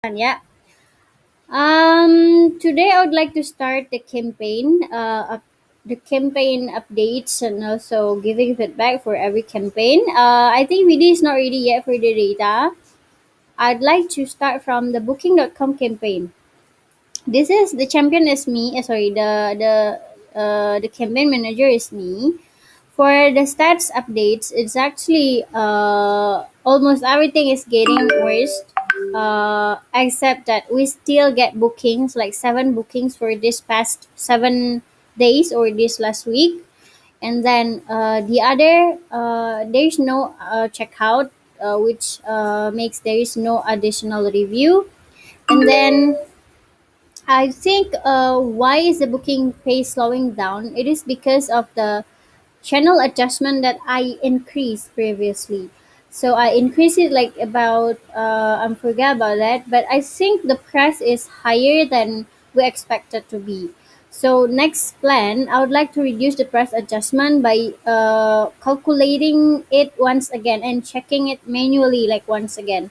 Yeah. Today I would like to start the campaign updates and also giving feedback for every campaign. I think video is not ready yet for the data. I'd like to start from the Booking.com campaign. This is the champion is me. Sorry, the campaign manager is me. For the stats updates, it's actually almost everything is getting worse. Except that we still get bookings, like 7 bookings for this past 7 days or this last week, and then the other there is no checkout, which makes there is no additional review, and then I think why is the booking pace slowing down? It is because of the channel adjustment that I increased previously. So I increased it like about I forgot about that, but I think the price is higher than we expected to be. So next plan, I would like to reduce the price adjustment by calculating it once again and checking it manually like once again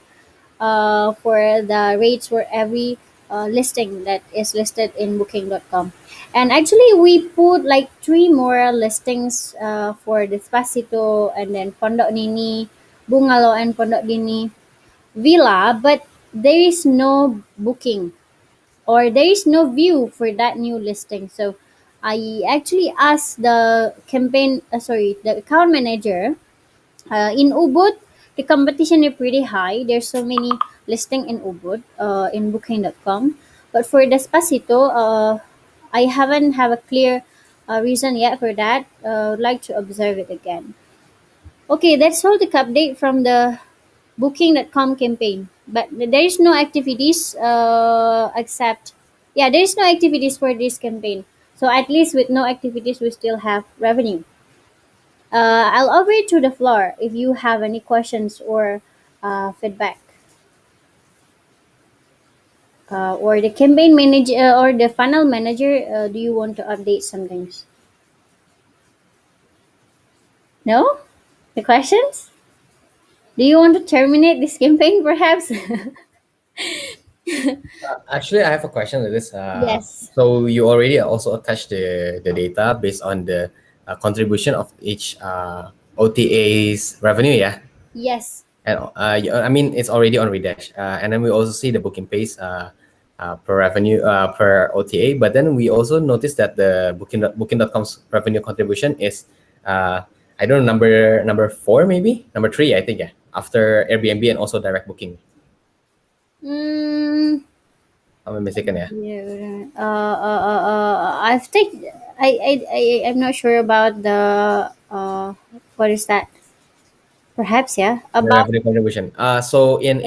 for the rates for every listing that is listed in booking.com. And actually we put like 3 more listings for Despacito and then Pondok Nini, Bungalow and Pondok Dini Villa, but there is no booking or there is no view for that new listing. So I actually asked the account manager in Ubud, the competition is pretty high. There's so many listing in Ubud, in Booking.com. But for Despacito, I haven't have a clear reason yet for that. Would like to observe it again. Okay, that's all the update from the Booking.com campaign. But there is no activities except, yeah, there is no activities for this campaign. So at least with no activities, we still have revenue. I'll over to the floor if you have any questions or feedback. Or the campaign manager or the funnel manager, do you want to update some things? No? The questions? Do you want to terminate this campaign perhaps? Actually, I have a question to this. Yes. So you already also attached the data based on the contribution of each OTA's revenue, yeah? Yes. And I mean, it's already on Redash. And then we also see the booking pace per revenue per OTA. But then we also noticed that the Booking.com's revenue contribution is, I don't know, number four, maybe? Number three, I think, yeah. After Airbnb and also direct booking. Mm, Am I mistaken, yeah? yeah. I think I'm not sure about the what is that? Perhaps yeah. The About revenue contribution. So in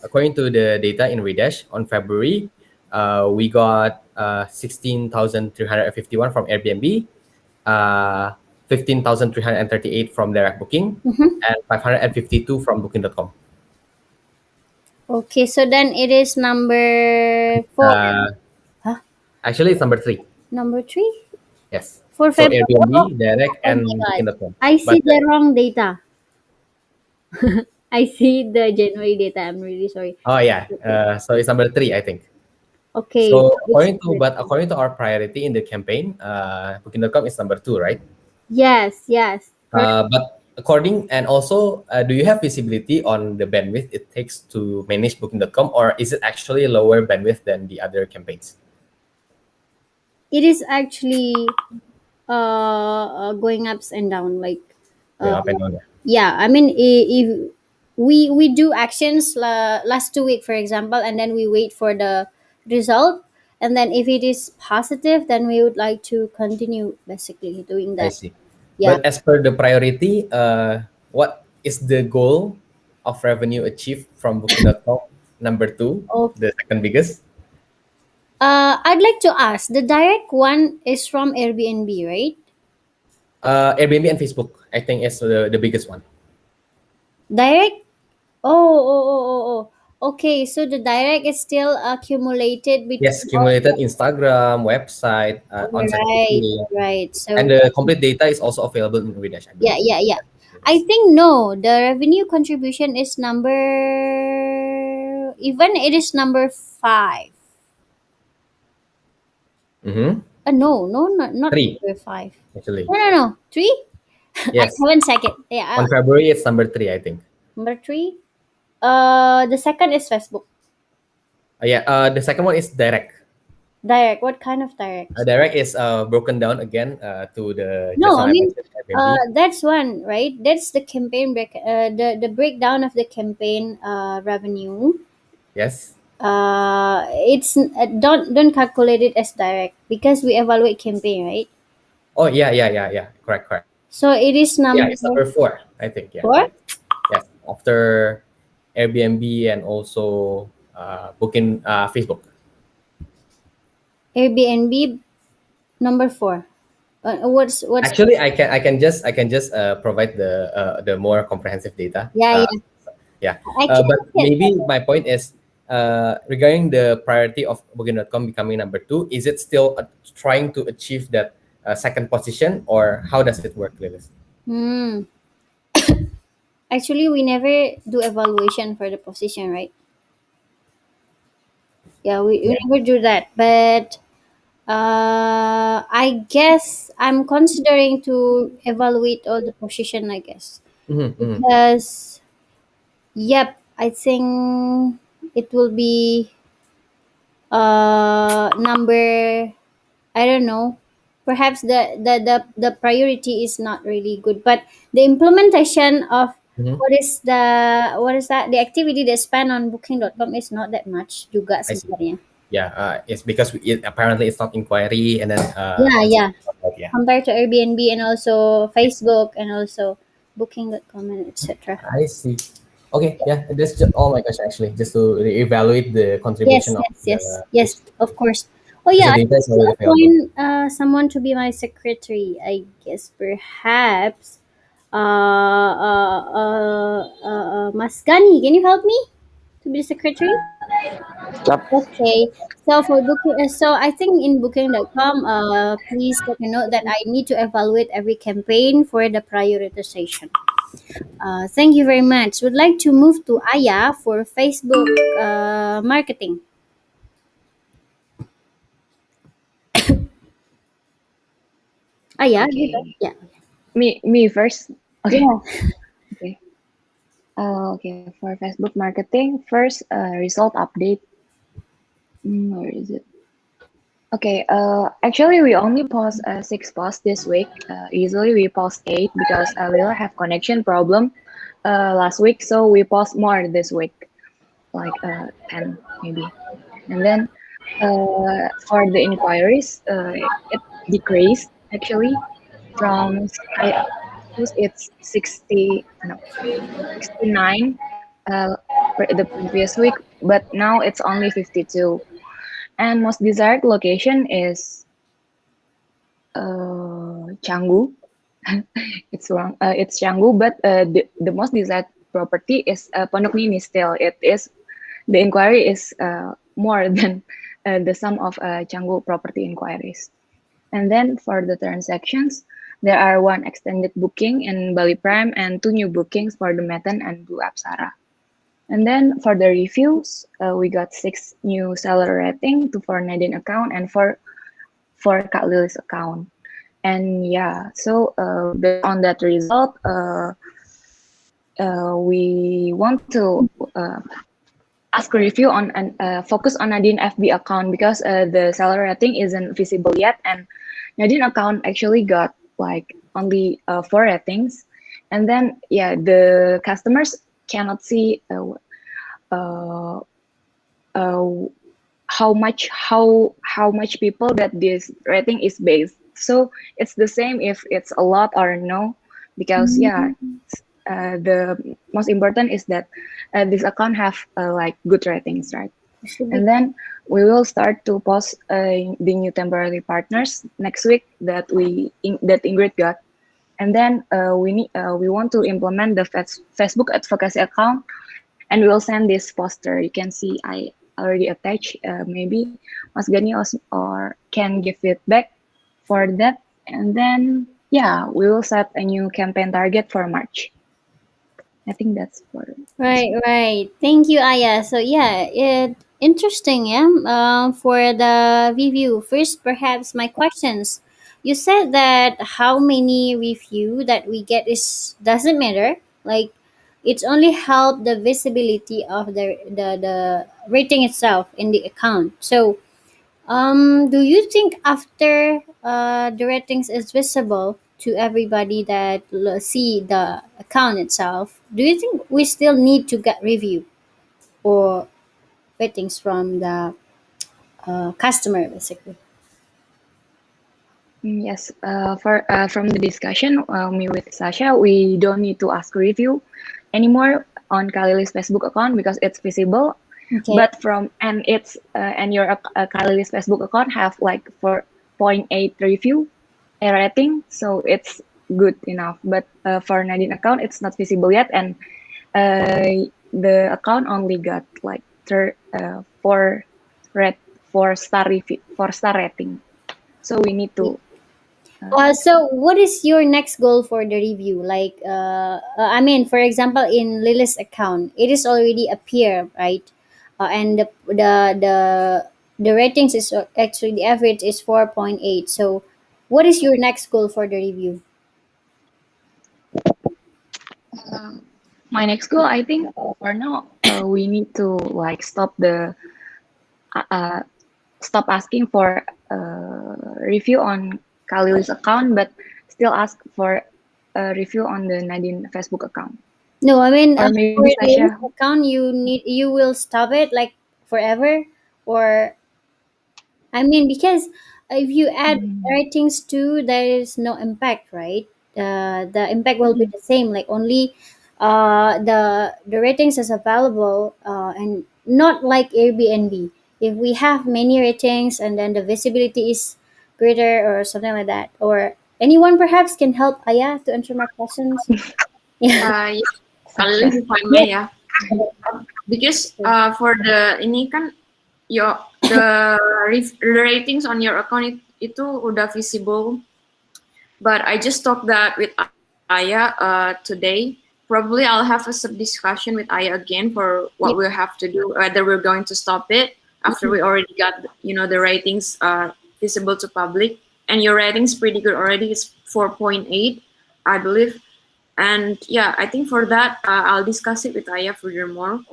according to the data in Redash on February, we got 16,351 from Airbnb, 15,338 from direct booking, mhm. and 552 from Booking.com. Okay, so then it is number four. Uh, Huh? Actually, it's number three. Number three Yes. for So February. Oh, Airbnb, direct, oh my and god, Booking.com. I But see the wrong data. I see the January data. I'm really sorry. oh yeah, so it's number three, I think. Okay, so So it's according to our priority in the campaign, Booking.com is number two, right? yes, yes, correct. But according and also, do you have visibility on the bandwidth it takes to manage Booking.com, or is it actually lower bandwidth than the other campaigns? It is actually going ups and down. Like Going uh, up and down. Yeah. yeah, I mean if we do actions last 2 week for example, and then we wait for the result, and then if it is positive, then we would like to continue basically doing I that. see. Yeah. But as per the priority, what is the goal of revenue achieved from Booking.com? Number two, Oh, the second biggest. I'd like to ask, the direct one is from Airbnb, right? Airbnb and Facebook, I think, is the biggest one. Direct. Oh. Okay, so the direct is still accumulated Yes, between all. accumulated Instagram, website, on-site Right, booking, right. and So the complete data is also available in Redash, I yeah, believe. yeah. I think no, the revenue contribution is number even it is number 5. Mm-hmm. No, no, not Three, number 5. actually. No, no, no. 3? I Yes. haven't checked it. Yeah, On February, it's number three, I think. number 3. The second is Facebook. Yeah. The second one is direct. Direct. What kind of direct? Direct is broken down again to the just No, now I I mean, mentioned Airbnb. that's one, right? That's the campaign the breakdown of the campaign revenue. Yes. It's don't calculate it as direct because we evaluate campaign, right? Oh yeah, yeah, yeah, yeah. Correct, correct. So it is Yeah, number it's number four, I think. Yeah. 4. Yes. After Airbnb and also booking Facebook. Airbnb number 4. What's Actually, I can just provide the more comprehensive data. yeah, yeah. Yeah, but I can maybe my point is regarding the priority of Booking.com becoming number two. Is it still trying to achieve that second position, or how does it work, Lilis? hmm. Actually, we never do evaluation for the position, right? Yeah, we Yeah. never do that. But I guess I'm considering to evaluate all the position, I guess. Mm-hmm, mm-hmm, Because, yep, I think it will be number, I don't know. Perhaps the priority is not really good, but the implementation of mm-hmm. what is that the activity they spend on booking.com is not that much juga I see. sebenarnya. Yeah, it's because apparently it's not inquiry, and then Yeah, it's yeah. yeah. Compared to Airbnb and also Facebook and also booking.com and etc. I see. Okay, yeah, that's just all my question actually, just to evaluate the Yes, contribution of yes, the yes, yes, Facebook. of course. Oh Because yeah, the I data need is to already available. appoint someone to be my secretary. I guess perhaps Mas Gani, can you help me to be the secretary? Yep. Okay. So for booking, so I think in booking.com, please take a note that I need to evaluate every campaign for the prioritization. Thank you very much. Would like to move to Aya for Facebook marketing. Aya, you there? Okay. Yeah. Me first. Okay. Yeah. Okay. Okay. For Facebook marketing, first result update. Where is it? Okay. Actually, we only post 6 posts this week. Usually we post 8 because we will have connection problem last week, so we post more this week, like 10 maybe. And then for the inquiries, it decreased actually from I suppose it's 60 no 69 uh, the previous week, but now it's only 52. And most desired location is Canggu. It's wrong. It's Canggu, but the most desired property is Pondok Mini still. It is the inquiry is more than the sum of Canggu property inquiries. And then for the transactions, there are one extended booking in Bali Prime and 2 new bookings for the Metan and Blue Apsara. And then for the reviews, we got 6 new seller rating, 2 for Nadine account and 4 for Kak Lilis account. And yeah, so based on that result, we want to ask a review on and focus on Nadine FB account because the seller rating isn't visible yet, and Nadine account actually got like only 4 ratings, and then yeah, the customers cannot see uh, uh, how much people that this rating is based. So it's the same if it's a lot or no, because yeah, the most important is that this account have like good ratings, right? It should be And then we will start to post the new temporary partners next week that that Ingrid got. And then we want to implement the Facebook advocacy account, and we'll send this poster. You can see I already attached. Maybe Mas Gani or can give feedback for that. And then yeah, we will set a new campaign target for March. I think that's for Right, Facebook. right. Thank you, Aya. So yeah, interesting. Yeah. For the review, first, perhaps my questions. You said that how many review that we get is doesn't matter. Like, it's only help the visibility of the rating itself in the account. So do you think after the ratings is visible to everybody that see the account itself, do you think we still need to get review or ratings from the customer basically? Yes, for from the discussion me with Sasha, we don't need to ask review anymore on Kalili's Facebook account because it's visible. Okay. But from and it's and your Kalili's Facebook account have like 4.8 review a rating, so it's good enough. But for Nadine account, it's not visible yet, and the account only got like red 4 star review 4 star rating. So we need to So what is your next goal for the review? Like, I mean, for example, in Lily's account, it is already appear, right? And the ratings is actually the average is 4.8. So, what is your next goal for the review? my next goal, I think for now, we need to like uh, uh, stop asking for review on Khalil's account, but still ask for a review on the Nadine Facebook account. No, I mean, Or for maybe Lily's Sasha. account, you will stop it like forever, or I mean, because if you add Mm, ratings too, there is no impact, right? The impact will be mm, the same. Like only the ratings is available, and not like Airbnb. If we have many ratings and then the visibility is greater or something like that, or anyone perhaps can help Aya to answer my questions. Yeah. Ya, Kali Sasha. if I may ya. Because Yes. for the ini kan your the ratings on your account itu udah visible, but I just talked that with Aya today. Probably I'll have a sub discussion with Aya again for what Yeah. we'll have to do, whether we're going to stop it after we already got the ratings visible to public. And your ratings pretty good already. It's 4.8, I believe. And yeah, I think for that I'll discuss it with Aya furthermore.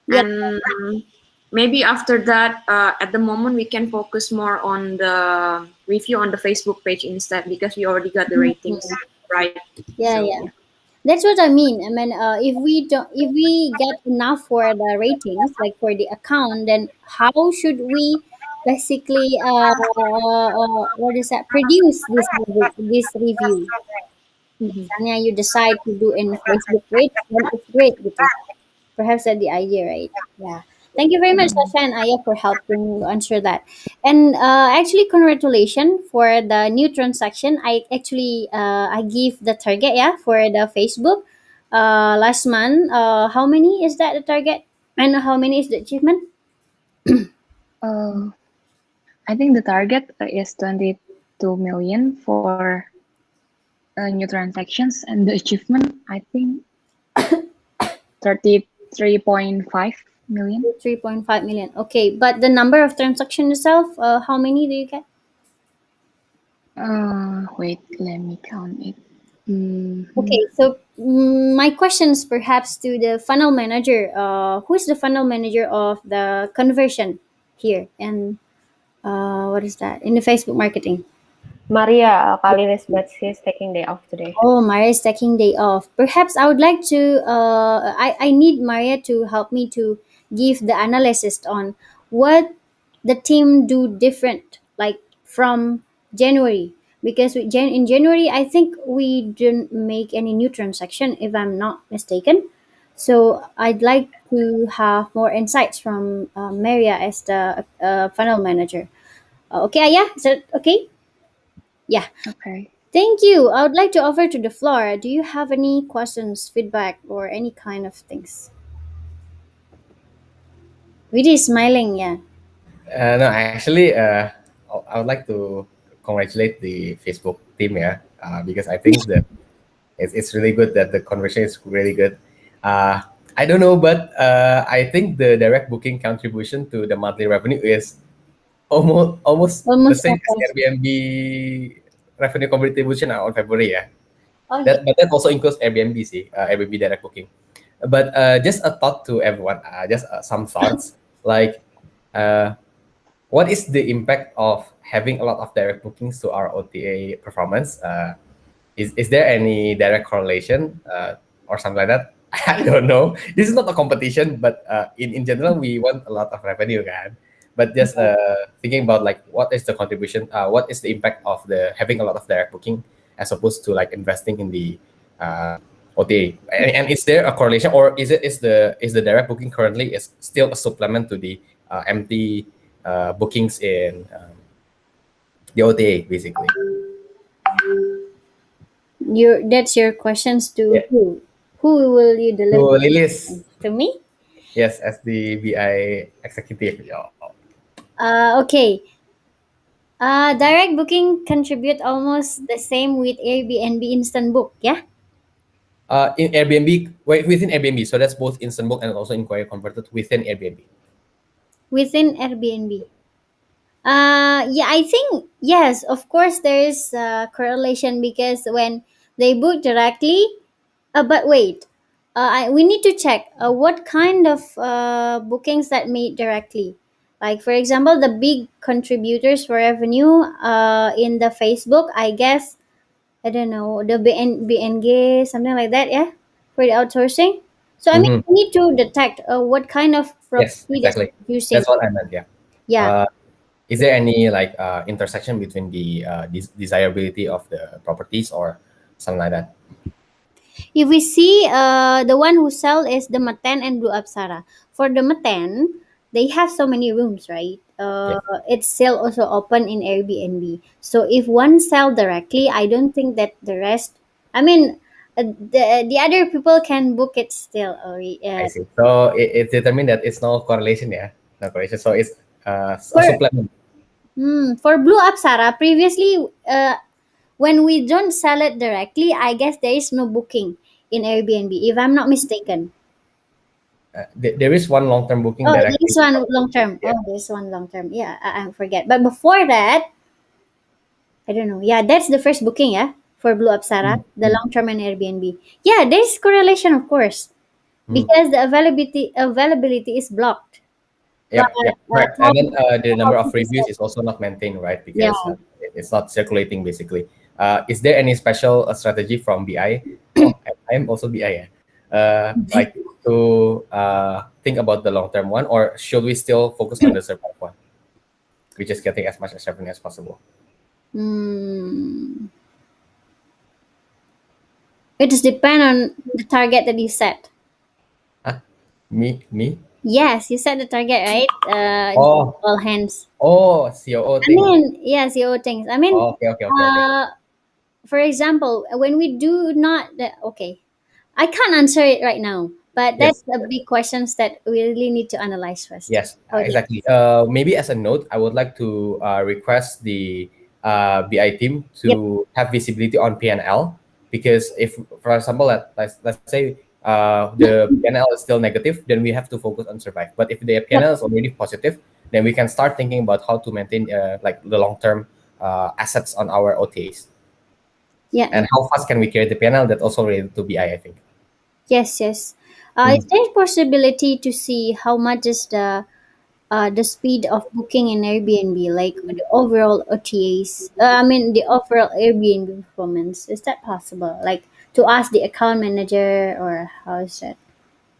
Yeah. And maybe after that, at the moment we can focus more on the review on the Facebook page instead because we already got the ratings Mhm. right. Yeah. So Yeah. yeah. That's what I mean. I mean, if we get enough for the ratings, like for the account, then how should we basically what is that? Produce this review. Mhm. Misalnya you decide to do in Facebook page, then it's great gitu. Perhaps that's the idea, right? Yeah. Thank you very much, Mm, Sasha and Aya, for helping answer that. And actually, congratulations for the new transaction. I give the target, yeah, for the Facebook last month. How many is that the target, and how many is the achievement? uh, I think the target is 22 million for new transactions, and the achievement I think 33.5 million. 3.5 million. Okay, but the number of transaction itself, how many do you get? Wait, let me count it. Mhm. Okay, so my questions perhaps to the funnel manager. Who is the funnel manager of the conversion here, and what is that in the Facebook marketing? Maria Kalinis, but she's taking day off today. Oh, Maria is taking day off. Perhaps I would like to. I need Maria to help me to give the analysis on what the team do different, like from January. Because in January, I think we didn't make any new transaction, if I'm not mistaken. So I'd like to have more insights from Maria as the funnel manager. Okay, yeah, is that okay? Yeah. Okay. Thank you. I would like to offer to the floor. Do you have any questions, feedback, or any kind of things? Really smiling, yeah. No, actually, I would like to congratulate the Facebook team, yeah, because I think that it's really good that the conversation is really good. Uh, I don't know, but I think the direct booking contribution to the monthly revenue is almost the Almost same as okay. Airbnb revenue contribution on February. Yeah, Oh yeah. that also includes Airbnb, see, Airbnb direct booking. But just a thought to everyone, just some thoughts like. Uh, what is the impact of having a lot of direct bookings to our OTA performance? Is there any direct correlation or something like that? I don't know. This is not a competition, but in general, we want a lot of revenue, kan? But just thinking about like what is the contribution, what is the impact of the having a lot of direct booking as opposed to like investing in the OTA? And is there a correlation, or is the direct booking currently is still a supplement to the empty bookings in the OTA basically? That's your questions to Yeah. who? Who will you deliver So the Lilis, questions? To me? yes, as the BI executive. Yeah. Okay. Direct booking contribute almost the same with Airbnb instant book. Yeah. In Airbnb, wait, within Airbnb, so that's both instant book and also inquiry converted within Airbnb. Within Airbnb. Yeah, I think yes. Of course, there is a correlation because when they book directly, but wait, we need to check what kind of bookings that made directly. Like for example, the big contributors for revenue in the Facebook, I guess I don't know the BNG something like that, yeah, for the outsourcing. So I mean, Hmm. we need to detect what kind of Yes, property that's exactly. using. That's what I meant. Yeah. Yeah. Uh, is there any like intersection between the desirability of the properties or something like that? If we see the one who sell is the Maten and Blue Apsara. For the Maten, they have so many rooms, right? Yeah, It's still also open in Airbnb. So if one sell directly, I don't think that the rest. I mean, the other people can book it still. I see. So it's determined that it's no correlation. Yeah, no correlation. So it's a For supplement. for Blue Apsara, previously, when we don't sell it directly, I guess there is no booking in Airbnb. If I'm not mistaken. There is one long term booking Oh, directly. this one long term. Yeah. Oh, this one long term. Yeah, I forget. But before that, I don't know. Yeah, that's the first booking. Yeah, for Blue Apsara, the Mm. long term and Airbnb. Yeah, there's correlation, of course, Mm. because the availability is blocked. But Yep, yep, correct. And Tom, then the number of Tom reviews said, is also not maintained, right? yeah. Because it's not circulating basically. Is there any special strategy from BI? Oh, I'm also BI. Yeah. Like to think about the long term one, or should we still focus on the survive one, which is getting as much as revenue as possible? Hmm. It just depend on the target that you set. Huh? Me? Yes, you set the target, right? Oh, All hands. COO I thing. mean, yes, you things. I mean, Oh, okay. uh, for example, when we do not, okay, I can't answer it right now, but that's Yes. the big questions that we really need to analyze first. Yes, How do you? exactly. Maybe as a note, I would like to request the BI team Yep. to have visibility on PNL because if, for example, let's say the PNL is still negative, then we have to focus on survive. But if the Yep. PNL is already positive, then we can start thinking about how to maintain like the long term assets on our OTAs Yeah. and how fast can we carry the PNL. That's also related to BI, I think. Yes. Yes. Is Mm. there a possibility to see how much is the speed of booking in Airbnb, like the overall OTAs? I mean, the overall Airbnb performance. Is that possible? Like to ask the account manager, or how is that?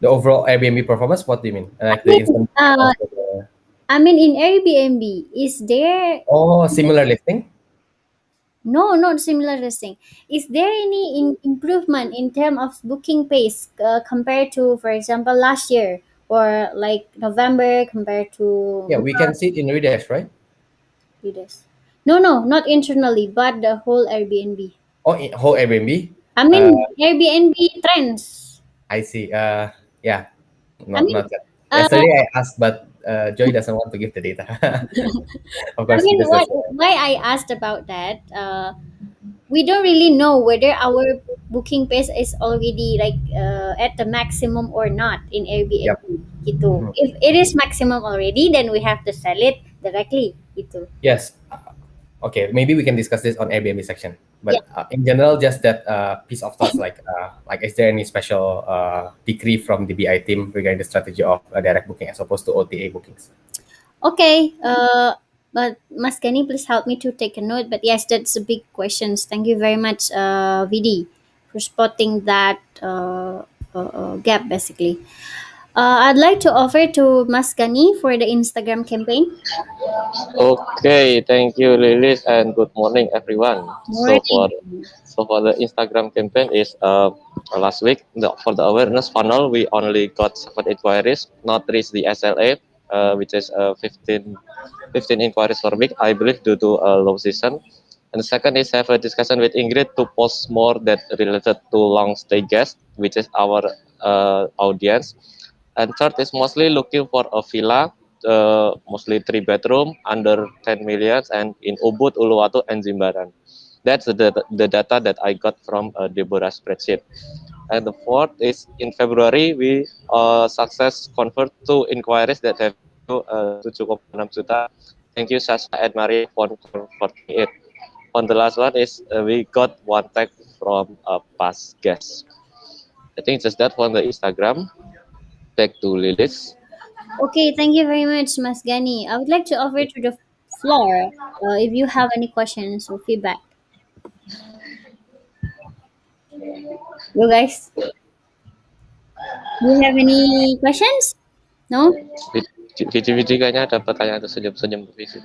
The overall Airbnb performance. What do you mean? I Like the mean, instant and also the in Airbnb, is there similar listing. no, not similar listing? Is there any improvement in terms of booking pace compared to, for example, last year or like November compared Yeah, to we can see it in Redash, right? this? No, no, not internally, but the whole Airbnb. Oh, in whole Airbnb. I Uh, mean, Airbnb trends. I see. Yeah, I not mean, not yet. uh, Yesterday I asked, but Joy doesn't want to give the data. Of I course, mean, because that's why I asked about that? We don't really know whether our booking pace is already like at the maximum or not in Airbnb Yep. gitu. Mhm. If it is maximum already, then we have to sell it directly gitu. Yes. Okay, maybe we can discuss this on Airbnb section. Yeah. But in general, just that piece of thoughts, like is there any special decree from the BI team regarding the strategy of direct booking as opposed to OTA bookings? Okay. But Mas Gani, please help me to take a note. But yes, that's a big questions. Thank you very much, VD, for spotting that gap basically. I'd like to offer to Mas Gani for the Instagram campaign. Okay, thank you, Lilis, and good morning, everyone. Morning. So for the Instagram campaign is last week for the awareness funnel we only got 7 inquiries, not reached the SLA, which is 15 inquiries per week, I believe, due to a low season. And the second is have a discussion with Ingrid to post more that related to long stay guests, which is our audience. And third is mostly looking for a villa, mostly 3 bedroom under 10 million and in Ubud, Uluwatu, and Jimbaran. That's the data that I got from Deborah spreadsheet. And the fourth is in February we success convert 2 inquiries that have 7,6 juta. Thank you Sasha and Maria for converting it. On the last one is we got one tag from a past guest. I think just that for the Instagram. Back to Lilis. Okay, thank you very much, Mas Gani. I would like to offer to the floor if you have any questions or feedback. You guys, do you have any questions? No? Vidi kayaknya ada pertanyaan atau senyum-senyum Vidi.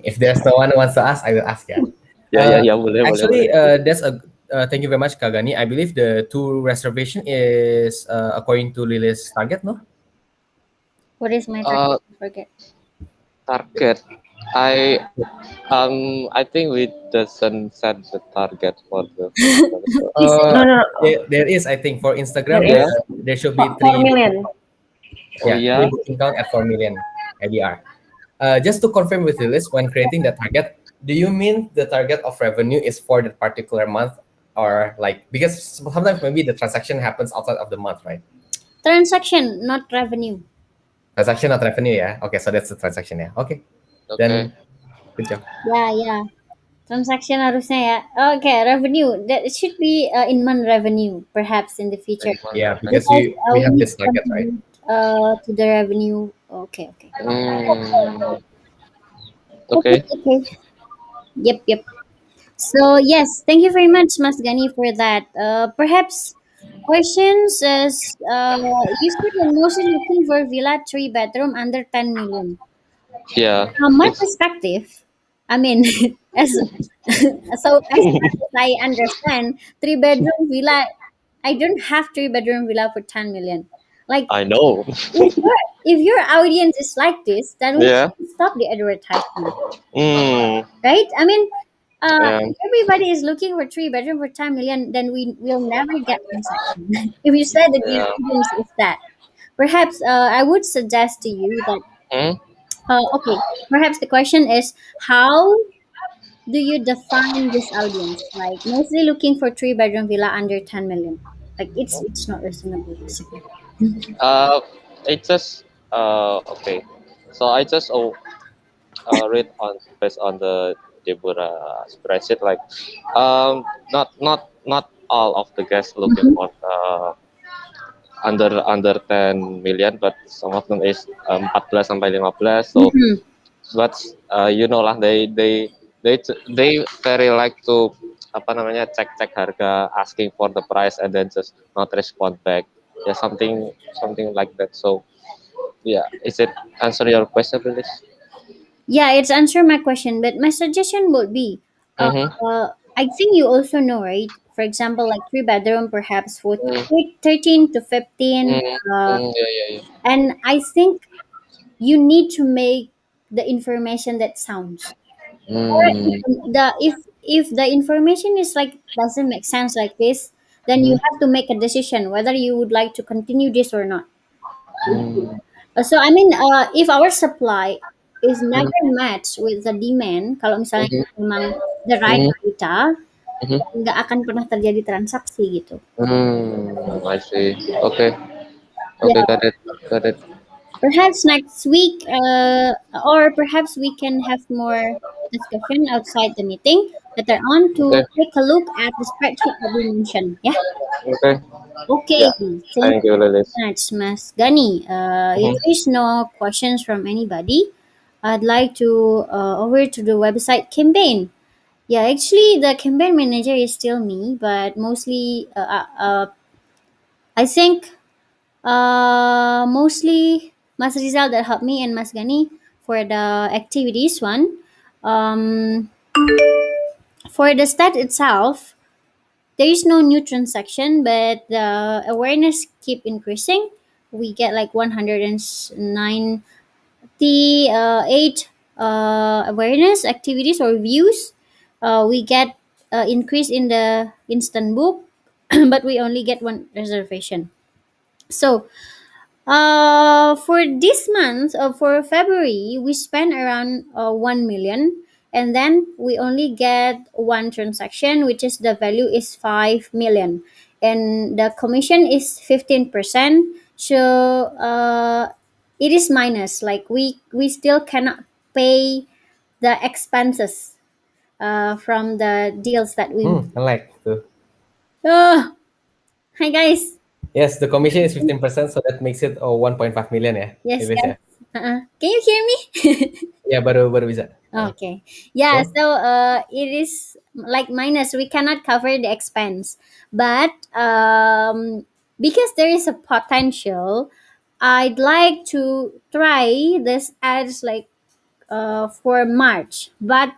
If there's no one who wants to ask, I will ask. Yeah. Ya, boleh, Actually, boleh. that's a. Thank you very much, Kagani. I believe the two reservation is according to Lily's target, no? What is my target? Forget. Target. I think we doesn't set the target for the. No, no, no. There is, I think, for Instagram, There is there should be 4 million. Oh three yeah. booking count at 4 million ADR. Just to confirm with the list, when creating the target, do you mean the target of revenue is for that particular month, or like because sometimes maybe the transaction happens outside of the month, right? Transaction, not revenue. Transaction not revenue, yeah. Okay, so that's the transaction, yeah. Okay, Okay. then good job. Ya. Transaction harusnya ya. Okay, revenue. That should be in month revenue, perhaps in the future. Yeah, because Because we have we this target, right? contribute to the revenue. Okay. Okay. Okay. Yep. So yes, thank you very much, Mas Gani, for that. Perhaps questions is you said you're mostly looking for villa 3 bedroom under 10 million. Yeah. From my It's perspective, I mean, as as far as I understand, 3 bedroom villa. I don't have 3 bedroom villa for 10 million. Like I know. if your audience is like this, then we Yeah. should stop the advertisement, Hmm. right? I mean, Yeah. if everybody is looking for 3 bedroom for 10 million, then we will never get transaction. If you said that your Yeah. audience is that, perhaps I would suggest to you that Hmm? okay, perhaps the question is how do you define this audience? Like mostly looking for 3 bedroom villa under 10 million. Like it's not reasonable basically. Uh, it just okay. So I just read on based on the Deborah spreadsheet like not all of the guests looking for under 10 million, but some of them is 14 sampai 15. So Mhm. but you know lah they very like to apa namanya cek harga, asking for the price and then just not respond back. Yeah, something like that. So yeah, is it answer your question, please? Yeah, it's answer my question, but my suggestion would be, uh, Mm-hmm. I think you also know, right? For example, like 3 bedroom, perhaps for Mm, 13 to 15, yeah. and I think you need to make the information that sounds. Or Mm, if the information is like doesn't make sense like this, then you mm, have to make a decision whether you would like to continue this or not. mm, So I mean, if our supply is mm, never matched with the demand, kalau misalnya mm, memang the right mm, data, Mhm. nggak akan pernah terjadi transaksi gitu. I see. Okay. Okay, Ya, got it. Got it. perhaps next week, or perhaps we can have more discussion outside the meeting later on to Okay. take a look at the spreadsheet that we mentioned. Yeah. Okay. Okay. Yeah. Thank Thank you you, Lilis. very much, Mas Gani. If Mhm. there's no questions from anybody, I'd like to over to the website campaign. Yeah, actually, the campaign manager is still me, but mostly, I think, mostly Mas Rizal that helped me and Mas Gani for the activities one. Um, for the stat itself, there is no new transaction, but the awareness keep increasing. We get like 198 awareness activities or views. We get increase in the instant book, but we only get one reservation. So for this month, for February, we spent around 1 million, and then we only get one transaction, which is the value is 5 million, and the commission is 15%. So it is minus. Like we still cannot pay the expenses from the deals that we make. Like tuh. Oh, hi guys. Yes, the commission is 15%, so that makes it 1.5 million ya, Yes, Lilis ya. guys. Can you hear me? Ya baru baru bisa. Okay. Yeah, So, so it is like minus. We cannot cover the expense. But because there is a potential, I'd like to try this ads like for March. But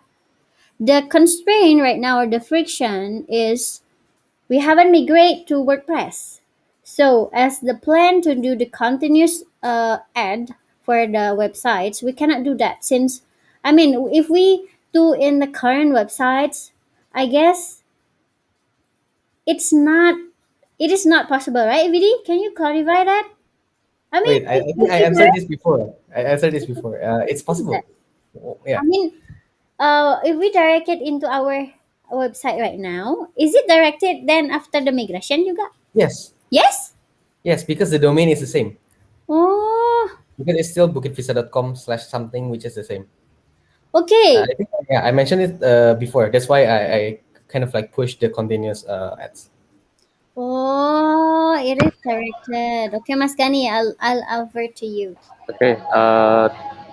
the constraint right now or the friction is we haven't migrated to WordPress. So, as the plan to do the continuous ad for the websites, we cannot do that since, I mean, if we do in the current websites, I guess it's not, it is not possible, right, Vidi? Can you clarify that? I mean, wait, I think if I we answered this before. I answered this before. It's that, possible. Oh, I yeah. mean, if we direct it into our website right now, is it directed then after the migration juga? Yes. Yes? Yes, because the domain is the same. Oh, Because it's still bukitvista.com/something, which is the same. okay. I think yeah, I mentioned it before. That's why I kind of like push the continuous ads. Oh, it is directed. Okay, Mas Gani, I'll offer to you. Oke,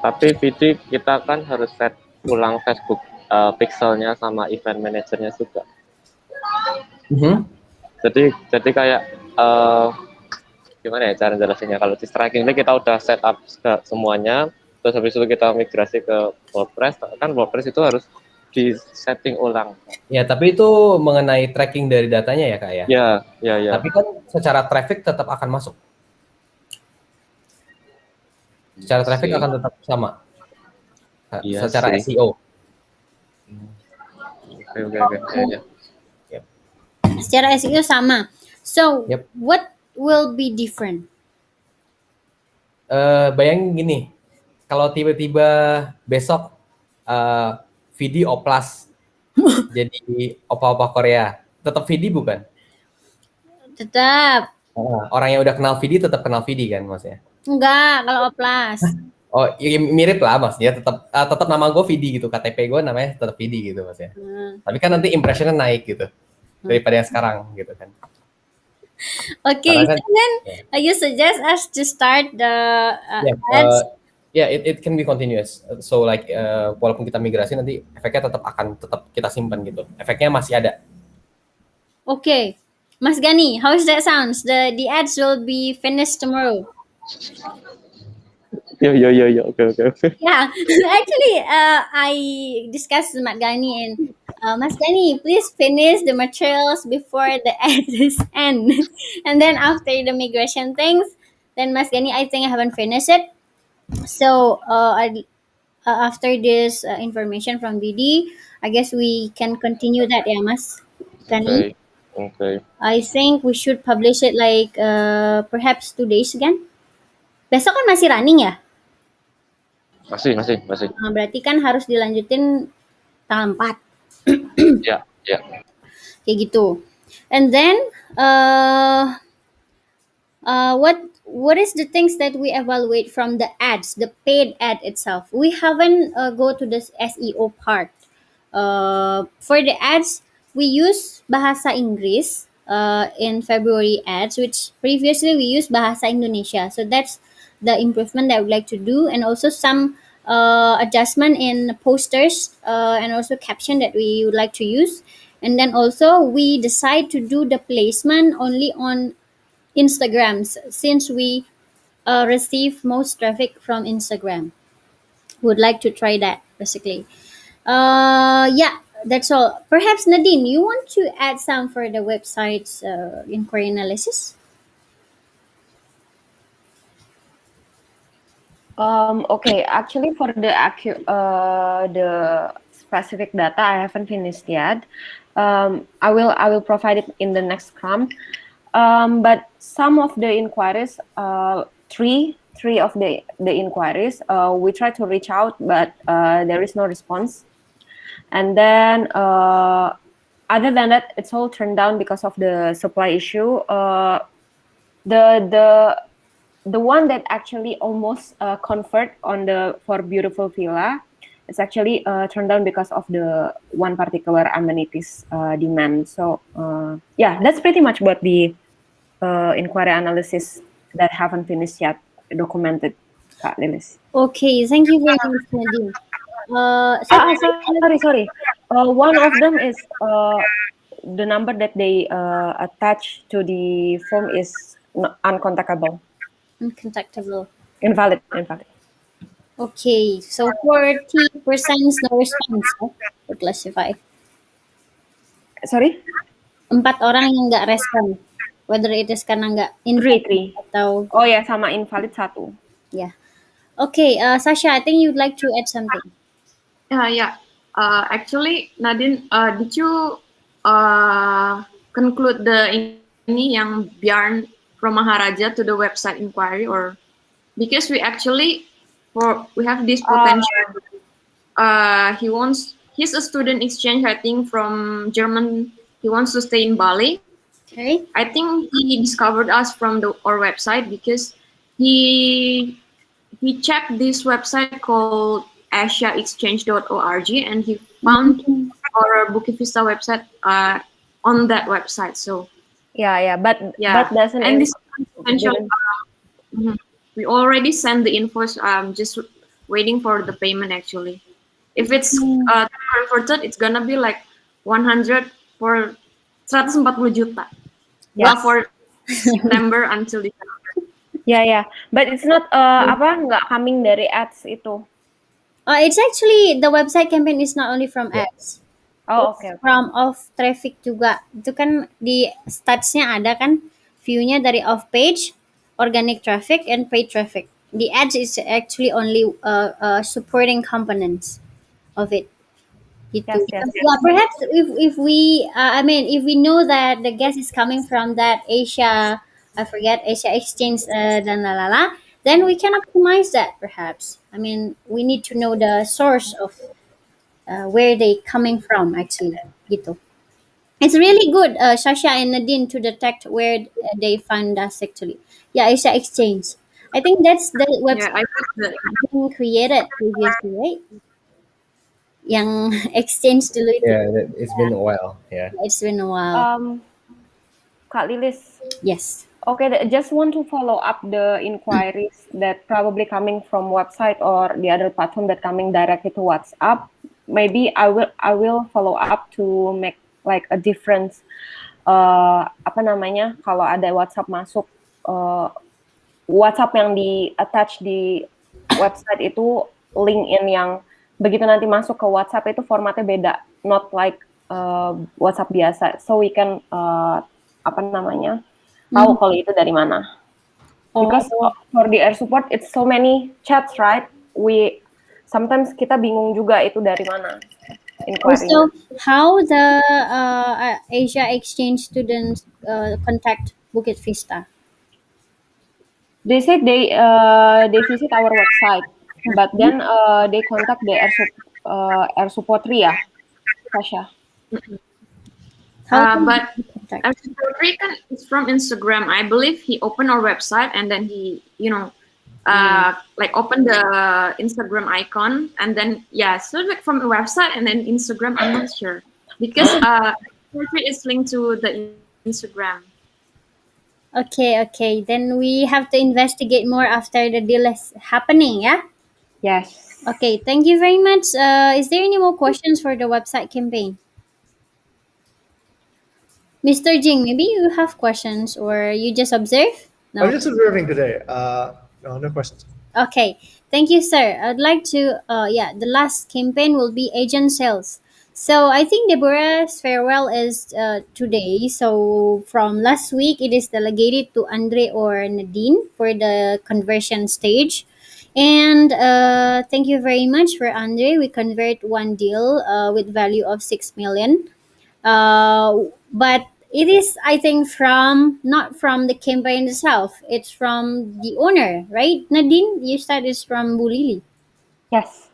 tapi Vidi kita kan harus set ulang Facebook pixelnya sama event manajernya juga. Mhm. Jadi kayak gimana ya cara jelasinnya? Kalau di striking ini kita udah set up semuanya, terus habis itu kita migrasi ke WordPress. Kan WordPress itu harus di setting ulang. Ya, tapi itu mengenai tracking dari datanya ya, Kak ya. Ya, ya, ya. Tapi kan secara traffic tetap akan masuk. Secara traffic Sih. akan tetap sama. Iya Secara sih. SEO. Oke. Ya. Secara SEO sama. So, Yep. what will be different? Bayangin gini, kalau tiba-tiba besok Vidi oplas jadi opa-opa Korea, tetap Vidi bukan? Tetap. Orang yang udah kenal Vidi tetap kenal Vidi kan maksudnya? Enggak, kalau oplas. Oh, ya, mirip lah maksudnya tetap nama gue Vidi gitu, KTP gue namanya tetap Vidi gitu maksudnya. Tapi kan nanti impressionnya naik gitu daripada yang sekarang gitu kan. Okay, Karena kan, so then you suggest us to start the ads. It can be continuous. So like walaupun kita migrasi nanti efeknya tetap kita simpan gitu. Efeknya masih ada. Okay, Mas Gani, how is that sounds? The ads will be finished tomorrow. Yo. Oke. Yeah, actually, I discussed with Mas Gani and Mas Gani, please finish the materials before the ads end. And then after the migration things, then Mas Gani, I think I haven't finished it. So after this information from BD, I guess we can continue that, yeah, Mas Gani. Oke. I think we should publish it like perhaps 2 days again. Besok kan masih running ya? Masih. Berarti kan harus dilanjutin tanggal 4. Ya. Kayak gitu. And then what is the things that we evaluate from the ads, the paid ad itself? We haven't go to this SEO part. For the ads, we use bahasa Inggris in February ads, which previously we used bahasa Indonesia. So that's the improvement that I would like to do, and also some adjustment in posters and also caption that we would like to use. And then also we decide to do the placement only on Instagrams, since we receive most traffic from Instagram. Would like to try that basically. Yeah, that's all. Perhaps Nadine, you want to add some for the website's inquiry analysis? Okay, actually for the specific data I haven't finished yet. I will provide it in the next Scrum. But some of the inquiries, three of the inquiries, we try to reach out, but there is no response. And then other than that, it's all turned down because of the supply issue. The the the one that actually almost convert on the for beautiful villa, it's actually turned down because of the one particular amenities demand. So yeah, that's pretty much what the inquiry analysis that haven't finished yet documented, Kak Lilis. Okay, thank you very much, Nadine. Sorry. One of them is the number that they attach to the form is uncontactable, Uncontactable. invalid. Okay, so 40% no response to classify. Sorry, 4 orang yang nggak respon, whether it is karena nggak invalid three. atau Oh ya, sama invalid satu. ya. Okay, Sasha, I think you'd like to add something. Yeah. Actually, Nadine, did you conclude the ini yang Bjarn from Maharaja to the website inquiry, or because we actually we have this potential. He's a student exchange, I think, from German. He wants to stay in Bali. Okay. I think he discovered us from our website because he checked this website called asiaexchange.org, and he found our Bukit Vista website on that website. So But doesn't and this potential. didn't- We already sent the invoice. Just waiting for the payment actually. If it's converted, it's gonna be like 100 for 140 juta. Yes. For September until December. Ya. But it's not nggak coming dari ads itu. It's actually the website campaign is not only from ads. Oh, It's okay. from off traffic juga. Itu kan di statsnya ada kan, viewnya dari off page, organic traffic, and paid traffic. The ads is actually only supporting components of it. Gitu. Yes. Yeah, perhaps if we if we know that the guest is coming from that Asia, I forget, Asia Exchange dan lalala, then we can optimize that perhaps. I mean, we need to know the source of where they coming from actually. Gitu. It's really good, Sasha and Nadine, to detect where they find us actually. Yeah, Asia Exchange. I think that's the Yeah, website I think that. being created previously, right? Yang exchange dulu itu. Yeah, it's been a while. Yeah. It's been a while. Kak Lilis. Yes. Okay, just want to follow up the inquiries that probably coming from website or the other platform that coming directly to WhatsApp. Maybe I will follow up to make like a difference. Kalau ada WhatsApp masuk, WhatsApp yang di attach di website itu link in yang begitu nanti masuk ke WhatsApp itu formatnya beda, not like WhatsApp biasa. So we can tahu kalau itu dari mana. Because for the air support it's so many chats, right? We sometimes kita bingung juga itu dari mana inquiry. Also, how the Asia Exchange students contact Bukit Vista? They said they visit our website, but then they contact the air support ya, Sasha. How can But we contact? as Rican is from Instagram, I believe he opened our website and then he, Mm. like opened the Instagram icon and then yeah, so like from a website and then Instagram. I'm not sure because portrait is linked to the Instagram. Okay, okay. Then we have to investigate more after the deal is happening, yeah? Yes. Okay, thank you very much. Is there any more questions for the website campaign? Mr. Jing, maybe you have questions or you just observe? I'm No. just observing today. No, no questions. Okay, thank you, sir. I'd like to, yeah, the last campaign will be agent sales. So I think Deborah's farewell is today. So from last week, it is delegated to Andre or Nadine for the conversion stage. And thank you very much for Andre. We convert one deal with value of 6 million. But it is, I think, from not from the campaign itself. It's from the owner, right? Nadine, you said it's from Bulili. Yes.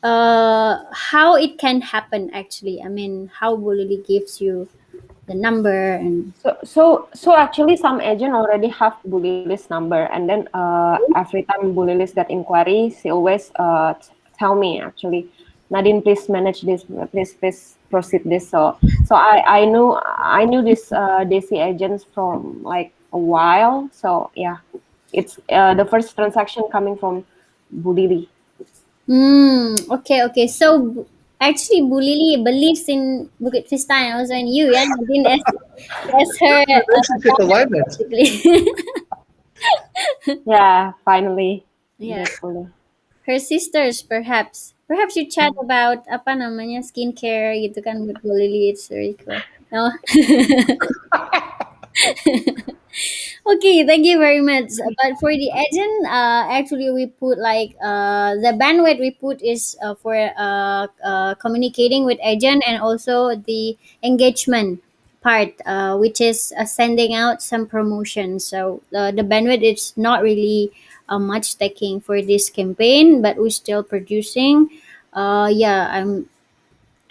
How it can happen actually? I mean, how Bulili gives you the number and So actually, some agent already have Bulilis number, and then every time Bulilis get inquiry, she always tell me actually, Nadine, please manage this, please proceed this. So I knew this DC agents from like a while. So yeah, it's the first transaction coming from Bulili. okay, okay. So actually, Bulili believes in Bukit Vista and also in you, yeah, Nadine as her Relationship partner, alignment. basically. Yeah, finally Yeah. get Bulili. Her sisters perhaps. Perhaps you chat about apa namanya skincare gitu kan with Bu Lily. It's very cool. No? Okay, thank you very much. But for the agent, actually we put like the bandwidth we put is for communicating with agent and also the engagement part, which is sending out some promotion. So the bandwidth is not really much taking for this campaign, but we're still producing. Yeah, I'm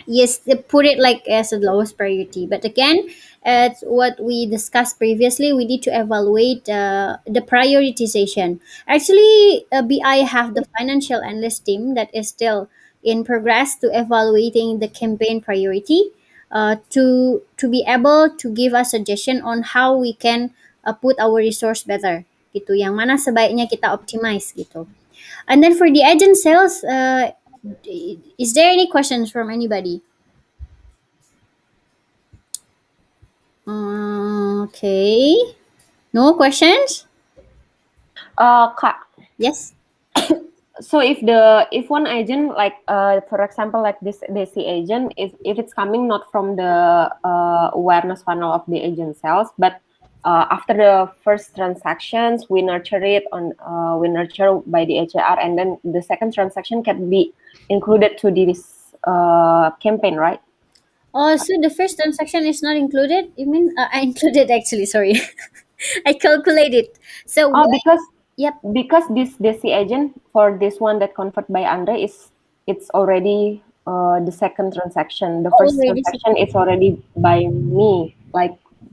yes, they put it like as the lowest priority, but again, it's what we discussed previously. We need to evaluate the prioritization. Actually, BI have the financial analyst team that is still in progress to evaluating the campaign priority, to be able to give us suggestion on how we can put our resource better gitu, yang mana sebaiknya kita optimize gitu. And then for the agent sales, is there any questions from anybody? Okay. No questions? Kak, Yes. so if one agent like for example like this DC agent, if it's coming not from the awareness funnel of the agent sales, but after the first transactions we nurture it on we nurture by the HR, and then the second transaction can be included to this campaign, right? Oh, so the first transaction is not included? You mean I included actually? Sorry, I calculated. So Oh, why? Yep. because this DC agent for this one that convert by Andre is it's already the second transaction. The first Already. transaction is already by me like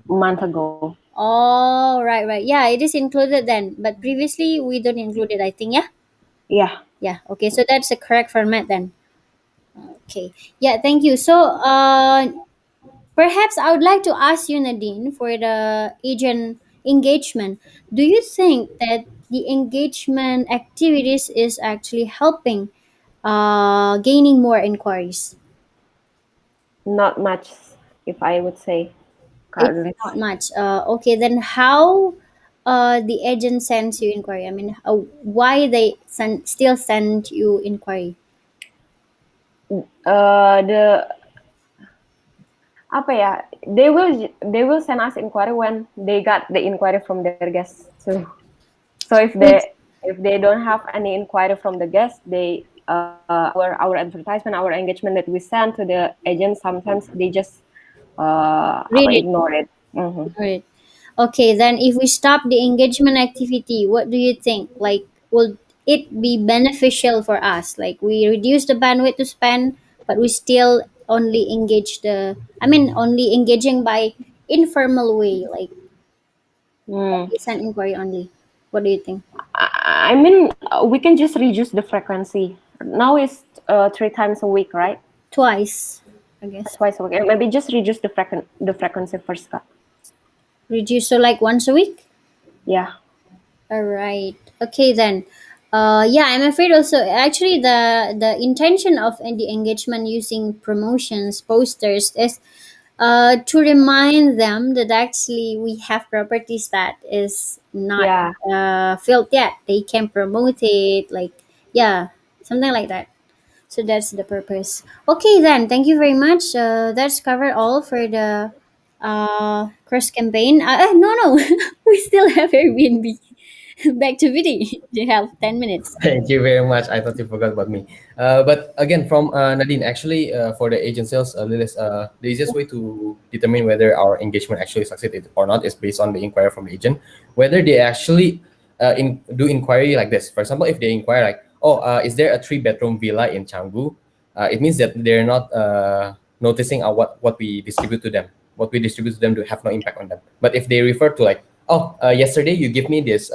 a month ago. Oh, right, right. Yeah, it is included then. But previously we don't include it. I think. Yeah. Yeah. Yeah. Okay. So that's the correct format then. Okay. Yeah. Thank you. So perhaps I would like to ask you, Nadine, for the agent engagement. Do you think that the engagement activities is actually helping gaining more inquiries? Not much, if I would say, It's Carlos. not much. Okay, then how the agent sends you inquiry? I mean, why they still send you inquiry? The apa ya? They will send us inquiry when they got the inquiry from their guests. So if they don't have any inquiry from the guests, they our advertisement, our engagement that we send to the agent, sometimes they just apa, Read it. ignore it. Mhm. Right. Okay, then if we stop the engagement activity, what do you think? Like, will it be beneficial for us? Like, we reduce the bandwidth to spend, but we still only only engaging by informal way, like Hmm. send inquiry only? What do you think? I mean, we can just reduce the frequency. Now it's 3 times a week, right? Twice, I guess. Twice a week. Maybe just reduce the frequency first, Kak. Reduce, so like once a week. Yeah. All right. Okay then. Yeah, I'm afraid also actually the intention of the engagement using promotions posters is to remind them that actually we have properties that is not Yeah. filled yet. They can promote it, like, yeah, something like that. So that's the purpose. Okay then. Thank you very much. That's covered all for the cross campaign. No, no, we still have Airbnb. Back to Vidi. You have 10 minutes. Thank you very much. I thought you forgot about me. But again, from Nadine, actually, for the agent sales, Lilis, the easiest way to determine whether our engagement actually succeeded or not is based on the inquiry from the agent. Whether they actually do inquiry like this. For example, if they inquire like, "Oh, is there a 3 bedroom villa in Canggu?" It means that they're not noticing what we distribute to them. What we distribute to them to have no impact on them. But if they refer to like, "Oh, yesterday you give me this."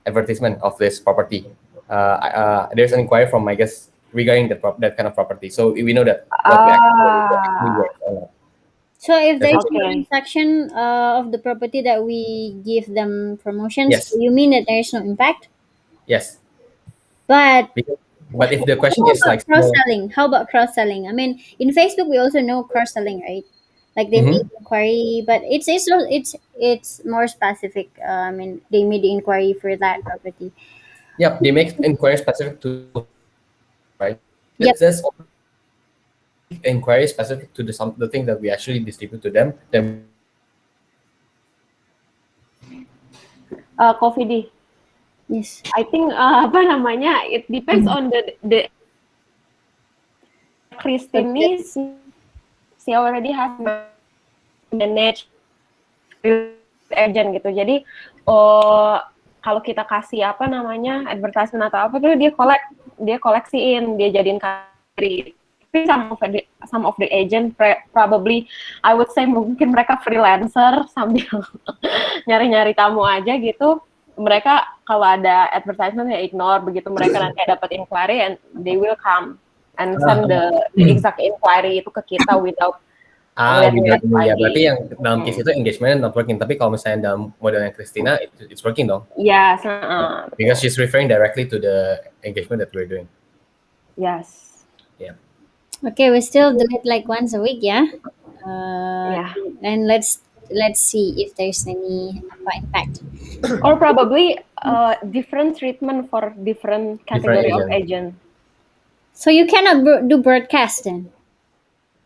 Advertisement of this property. There's an inquiry from my guest regarding that kind of property. So we know that what we actually Ah. work or not. So if That's there's what, no Okay. transaction of the property that we give them promotions, yes, you mean that there's no impact? yes. But Because, but if the question how is about like cross small, selling? How about cross selling? I mean, in Facebook we also know cross selling, right? Like they make mhm. inquiry, but it's more specific. They made the inquiry for that property. Yep, they make inquiry specific to the property, right? Yep. That's also if they make inquiry specific to the thing that we actually distribute to them, then we know that Coffee D. Yes. I think apa namanya? It depends on the Christine Budget. nih she already has manage agent gitu. Jadi kalau kita kasih apa namanya advertisement atau apa tuh dia koleksiin, dia jadiin karya. Tapi some of the agent probably I would say mungkin mereka freelancer sambil nyari-nyari tamu aja gitu. Mereka kalau ada advertisement ya ignore, begitu mereka nanti dapat inquiry and they will come and send the exact inquiry itu ke kita without without ngeliat-ngeliat ini ya. Berarti lagi. yang dalam case itu engagementnya not working. Tapi kalau misalnya dalam modelnya Christina, it's working dong. Yes, Because she's referring directly to the engagement that we're doing. yes. Yeah. Okay, we still do it like once a week, yeah. Yeah. And let's see if there's any impact. Or probably different treatment for different category of agent. agent. So you cannot do broadcast then.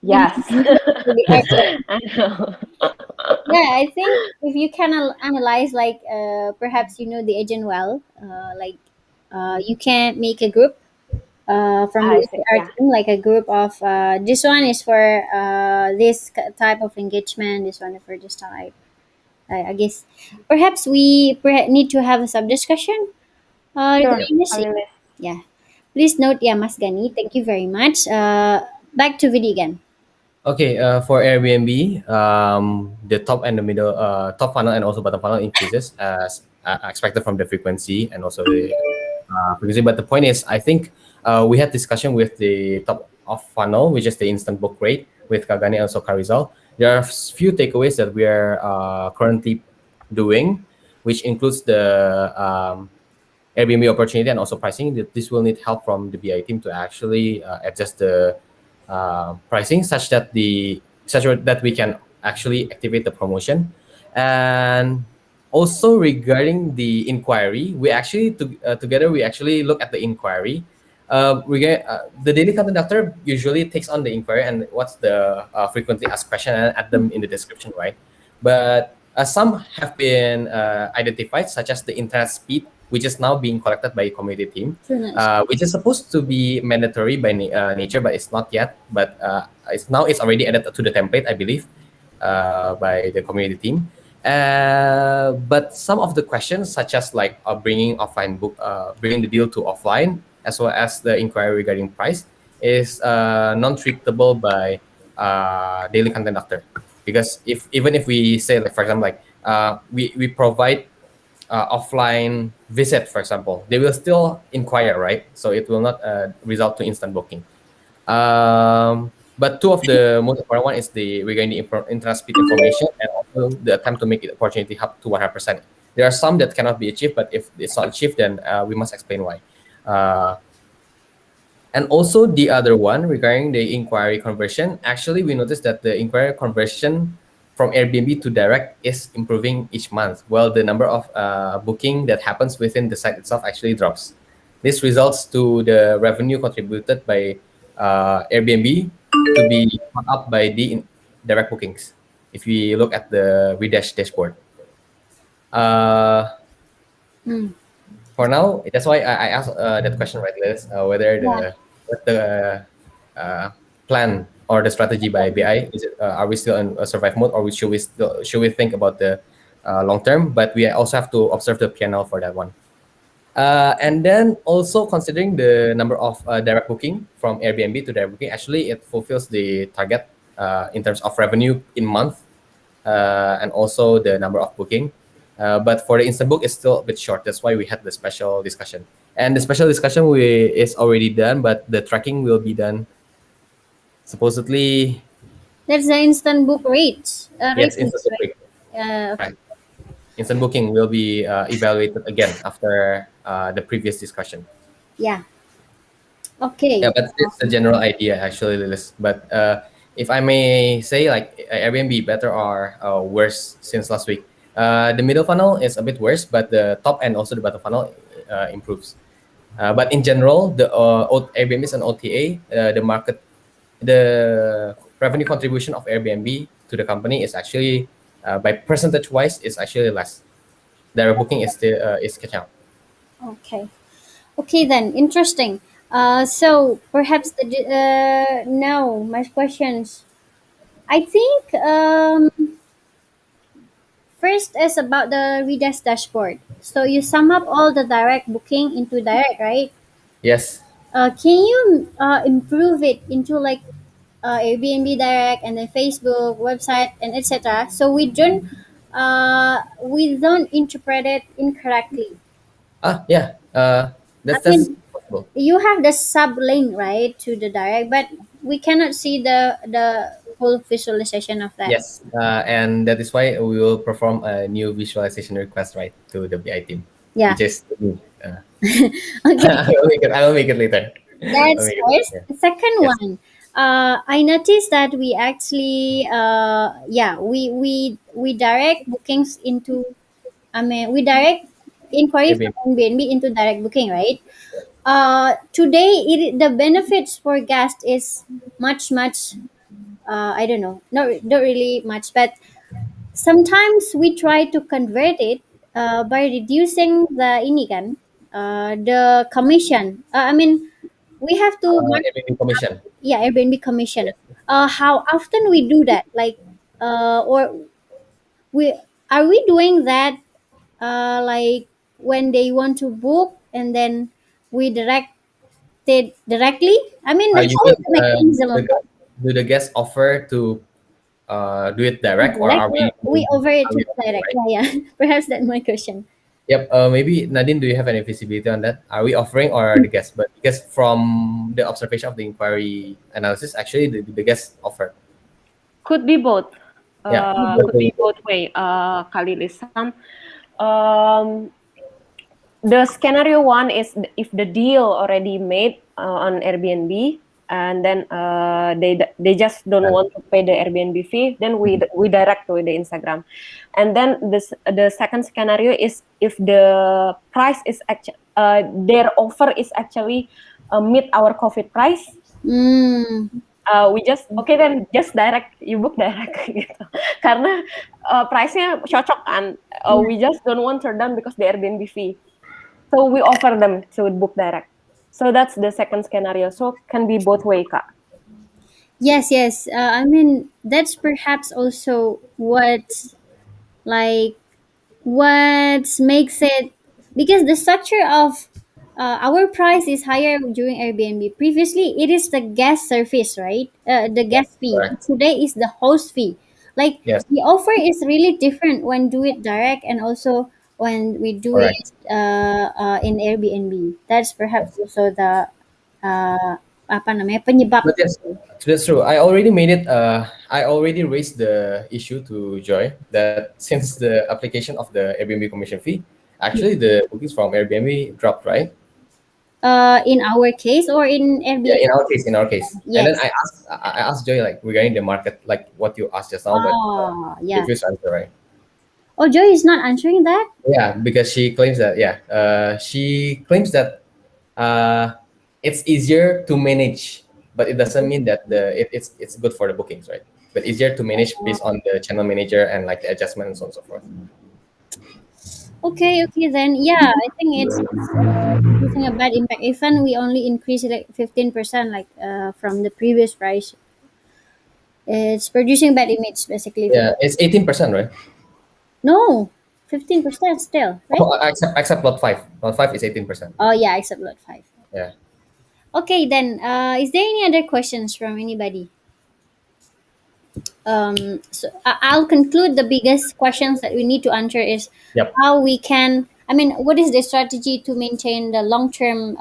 Yes. To the agent. I know. Yeah, I think if you can analyze, like, perhaps you know the agent well, you can make a group from I the see. HR Yeah. team, like a group of this one is for this type of engagement, this one is for this type. I guess perhaps we need to have a sub discussion Sure. regarding this. I will list. Yeah, please note, yeah, Mas Gani. Thank you very much. Back to video again. Okay, for Airbnb, the top and the middle, top funnel and also bottom funnel increases as expected from the frequency and also the frequency. But the point is, I think we had discussion with the top of funnel, which is the instant book rate with Kagani and also Carizal. There are few takeaways that we are currently doing, which includes the Airbnb opportunity and also pricing. This will need help from the BI team to actually adjust the pricing such that we can actually activate the promotion. And also regarding the inquiry, we actually together we actually look at the inquiry. The daily content doctor usually takes on the inquiry and what's the frequently asked question and add them in the description, right? But some have been identified, such as the internet speed, which is now being collected by a community team, which is supposed to be mandatory by nature, but it's not yet. But it's already added to the template, I believe, by the community team. But some of the questions, such as like bringing the deal to offline, as well as the inquiry regarding price, is non-treatable by daily content doctor. Because if even if we say, like, for example, like, we provide offline visit, for example, they will still inquire, right? So it will not result to instant booking. But two of the most important one is the regarding the internet speed information, and also the attempt to make it opportunity hub to 100%. There are some that cannot be achieved, but if it's not achieved, then we must explain why. Uh, and also the other one regarding the inquiry conversion, actually we noticed that the inquiry conversion from Airbnb to direct is improving each month, while the number of booking that happens within the site itself actually drops. This results to the revenue contributed by Airbnb to be caught up by the direct bookings. If we look at the Redash dashboard. Uh, Mm. for now, that's why I asked that question, right, Liz? Whether Yeah. what the plan or the strategy by BI is it? Are we still in a survive mode, or should we think about the long term? But we also have to observe the PNL for that one. And then also considering the number of direct booking from Airbnb to direct booking, actually it fulfills the target in terms of revenue in month, and also the number of booking. But for the instant book, it's still a bit short. That's why we had the special discussion. And the special discussion is already done, but the tracking will be done supposedly. That's the instant book rates, Yes, instant ratings, book right? rate. Right. Instant booking will be evaluated again after the previous discussion. Yeah. Yeah, Okay. but it's the general idea actually, Lilis. But if I may say, like, Airbnb better or worse since last week. The middle funnel is a bit worse, but the top and also the bottom funnel improves. But in general, the Airbnbs and OTA, the revenue contribution of Airbnb to the company is actually, by percentage wise, is actually less. Their booking is still is catching up. Okay. Okay then. Interesting. So perhaps no, my questions. I think first is about the Redash dashboard. So you sum up all the direct booking into direct, right? Yes. Can you improve it into like Airbnb direct and then Facebook website and etc. So we don't interpret it incorrectly. Yeah. I That's mean, possible. you have the sub link right to the direct, but we cannot see the full visualization of that. Yes, and that is why we will perform a new visualization request, right, to the BI team, Yeah. which is me. Okay. I will make it later. I'll That's make it first. later. The second Yes. one, I noticed that we actually, yeah, we direct bookings into. I mean, we direct inquiries Airbnb. from Airbnb into direct booking, right? Today, the benefits for guests is much. I don't know, not really much, but sometimes we try to convert it by reducing the commission. I mean, we have to Airbnb commission. yeah, Airbnb commission. Yes. How often we do that? Like, or we are we doing that? Like when they want to book and then we direct it directly. I mean, how You is mean the mechanism of that? do the guests offer to do it direct, or Direct or we over it are to we the direct? right? Yeah, yeah. Perhaps that's my question. Yep. Maybe Nadine, do you have any visibility on that? Are we offering or the guests? But because from the observation of the inquiry analysis, actually the guests offer. Could be both. Yeah. Could be both way. Kali Lisam. Um, the scenario one is if the deal already made on Airbnb, and then they just don't want to pay the Airbnb fee, then we direct to the Instagram. And then the second scenario is if the price is actually their offer is actually meet our COVID price. Mm. We just okay then just direct, you book direct gitu karena price-nya cocok kan. We just don't want turn down because the Airbnb fee, so we offer them to book direct. So that's the second scenario, so can be both way, Kak. Yes, yes. I mean, that's perhaps also what makes it because the structure of our price is higher during Airbnb. Previously, it is the guest service, right? The Yeah, guest fee. correct. Today is the host fee. Like Yes, the offer is really different when do it direct and also when we do correct. it in Airbnb. That's perhaps also the apa namanya penyebab. But yes, that's true. I already made it. I already raised the issue to Joy that since the application of the Airbnb commission fee, actually the bookings from Airbnb dropped, right? In our case or in Yeah, Airbnb. in our case. And then Yes. I asked Joy like regarding the market, like what you asked just now, but Oh, she yeah. refused to answer, right? Oh, Joy is not answering that. Yeah, because she claims that uh, it's easier to manage, but it doesn't mean that it's good for the bookings, right? But easier to manage based on the channel manager and like the adjustment and so on and so forth. Okay, okay then. Yeah, I think it's producing a bad impact. Even we only increase it like 15%, like from the previous price, it's producing bad image basically. Yeah, it's 18%, right? No, 15% still, right? Oh, except lot five. Lot five is 18%. Oh yeah, except lot five. Yeah. Okay then. Is there any other questions from anybody? I'll conclude the biggest questions that we need to answer is Yep. how we can, I mean, what is the strategy to maintain the long-term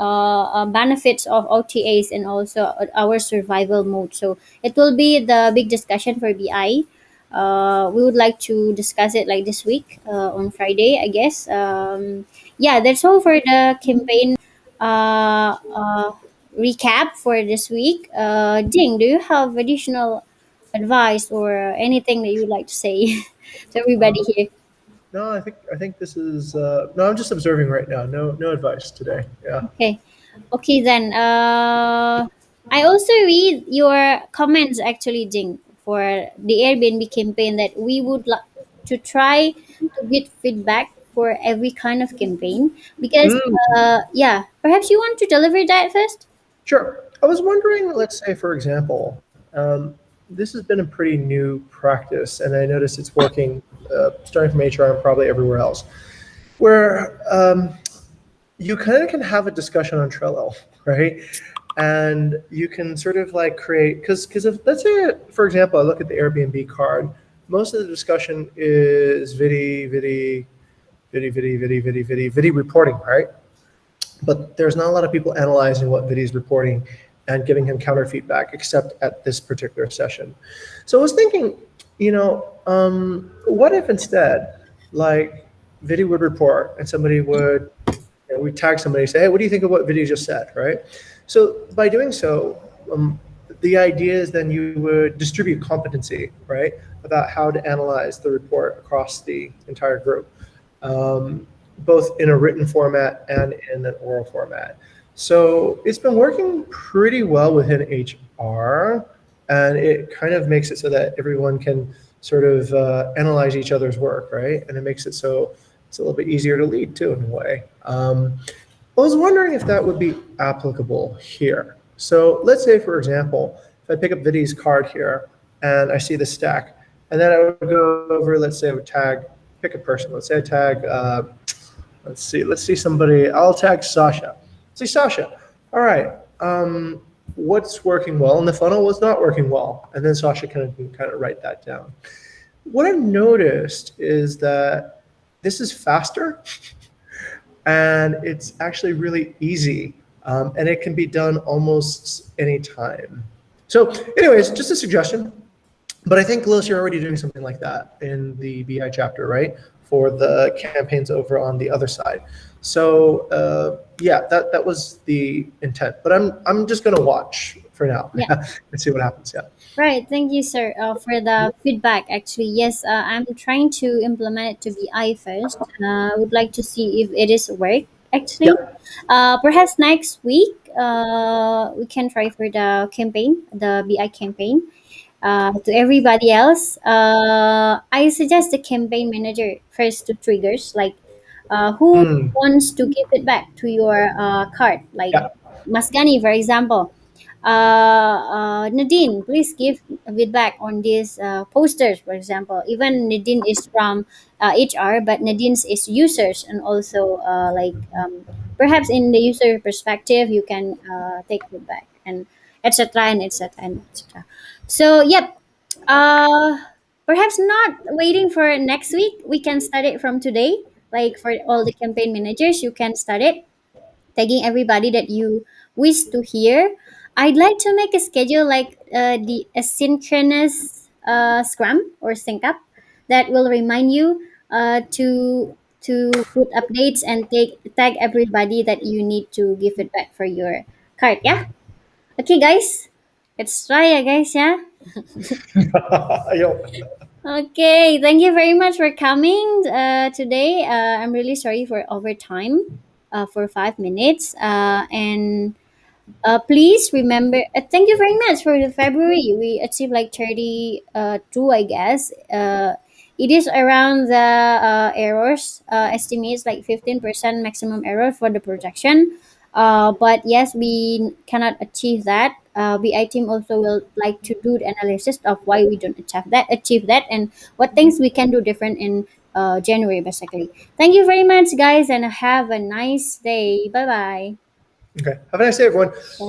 benefits of OTAs and also our survival mode. So it will be the big discussion for BI. We would like to discuss it like this week on Friday, I guess. Yeah, that's all for the campaign recap for this week. Ding, do you have additional advice or anything that you would like to say to everybody Uh, here? no, I think this is no. I'm just observing right now. No advice today. Yeah. Okay. Okay then. I also read your comments actually, Jing, for the Airbnb campaign that we would like to try to get feedback for every kind of campaign because Mm, yeah, perhaps you want to deliver that first. sure. I was wondering, let's say, for example, this has been a pretty new practice, and I notice it's working, starting from HR and probably everywhere else, where you kind of can have a discussion on Trello, right? And you can sort of like create because if let's say for example I look at the Airbnb card, most of the discussion is vidi reporting, right? But there's not a lot of people analyzing what Vidi's reporting and giving him counter feedback, except at this particular session. So I was thinking, what if instead, like Vidi would report and somebody would, we tag somebody, say, hey, what do you think of what Vidi just said, right? So by doing so, the idea is then you would distribute competency, right, about how to analyze the report across the entire group, both in a written format and in an oral format. So it's been working pretty well within HR, and it kind of makes it so that everyone can sort of analyze each other's work, right? And it makes it so it's a little bit easier to lead too, in a way. I was wondering if that would be applicable here. So let's say, for example, if I pick up Vidi's card here and I see the stack, and then I would go over, let's say I would tag, pick a person. Let's say I tag, let's see somebody, I'll tag Sasha. Say, Sasha, all right, what's working well in the funnel, what's not working well? And then Sasha can kind of write that down. What I've noticed is that this is faster and it's actually really easy, and it can be done almost anytime. So anyways, just a suggestion, but I think, Liz, you're already doing something like that in the BI chapter, right? For the campaigns over on the other side. So yeah, that was the intent, but I'm just gonna watch for now Yeah. and see what happens. Yeah. Right. Thank you, sir, for the feedback. Actually, yes, I'm trying to implement it to BI first. I would like to see if it is work. Actually, Yeah. perhaps next week, we can try for the campaign, the BI campaign. To everybody else, I suggest the campaign manager first to triggers like who Mm, wants to give it back to your card, like yeah. Masgani, for example. Nadine, please give feedback on these posters, for example. Even Nadine is from HR, but Nadine's is users, and also perhaps in the user perspective, you can take feedback and etc. and etc. and etc. So yep, uh, perhaps not waiting for next week. We can start it from today. Like for all the campaign managers, you can start it tagging everybody that you wish to hear. I'd like to make a schedule like the asynchronous Scrum or sync up that will remind you to put updates and tag everybody that you need to give feedback for your card. Yeah. Okay, guys. Let's try, guys. Yeah. Yo. Okay, thank you very much for coming today. I'm really sorry for overtime for 5 minutes. And please remember, thank you very much for the February. We achieved like 32, I guess. It is around the errors. Estimates like 15% maximum error for the projection. But yes, we cannot achieve that. BI team also will like to do the analysis of why we don't achieve that, and what things we can do different in January, basically. Thank you very much, guys, and have a nice day. Bye bye. Okay. Have a nice day, everyone.